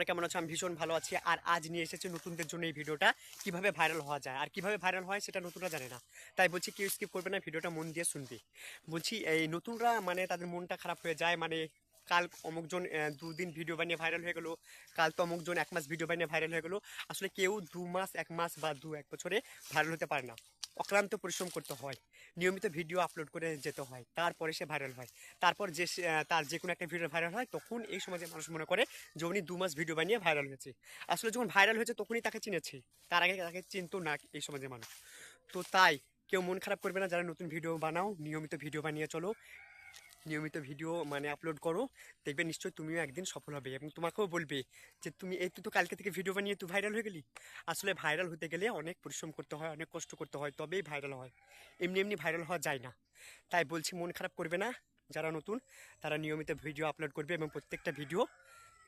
কেমন আছো? আমি ভীষণ ভালো আছি। আর আজ নিয়ে এসেছি নতুনদের জন্য এই ভিডিওটা, কিভাবে ভাইরাল হওয়া যায়। আর কিভাবে ভাইরাল হয় সেটা নতুনরা জানে না, তাই বলছি কেউ স্কিপ করবে না, ভিডিওটা মন দিয়ে শুনবি। বলছি এই নতুনরা মানে তাদের মনটা খারাপ হয়ে যায়, মানে কাল অমুকজন 2 দিন ভিডিও বানিয়ে ভাইরাল হয়ে গেল, কাল তো অমুকজন 1 মাস ভিডিও বানিয়ে ভাইরাল হয়ে গেল। আসলে কেউ 2 মাস 1 মাস বা 1 বছরে ভাইরাল হতে পারে না। অক্লান্ত পরিশ্রম করতে হয়, নিয়মিত ভিডিও আপলোড করে যেতে হয়, তারপরে সে ভাইরাল হয়। তারপর তার যে কোনো একটা ভিডিও ভাইরাল হয়, তখন এই সমাজে মানুষ মনে করে যে উনি 2 মাস ভিডিও বানিয়ে ভাইরাল হয়েছে। আসলে যখন ভাইরাল হয়েছে তখনই তাকে চিনেছে, তার আগে তাকে চিনতো না এই সমাজের মানুষ। তো তাই কেউ মন খারাপ করবে না, যারা নতুন ভিডিও বানাও, নিয়মিত ভিডিও বানিয়ে চলো, নিয়মিত ভিডিও মানে আপলোড করো, দেখবে নিশ্চয়ই তুমিও একদিন সফল হবে এবং তোমাকেও বলবে যে তুমি এই তো কালকে থেকে ভিডিও বানিয়ে তুই ভাইরাল হয়ে গেলি। আসলে ভাইরাল হতে গেলে অনেক পরিশ্রম করতে হয়, অনেক কষ্ট করতে হয়, তবেই ভাইরাল হয়। এমনি এমনি ভাইরাল হওয়া যায় না। তাই বলছি মন খারাপ করবে না, যারা নতুন তারা নিয়মিত ভিডিও আপলোড করবে এবং প্রত্যেকটা ভিডিও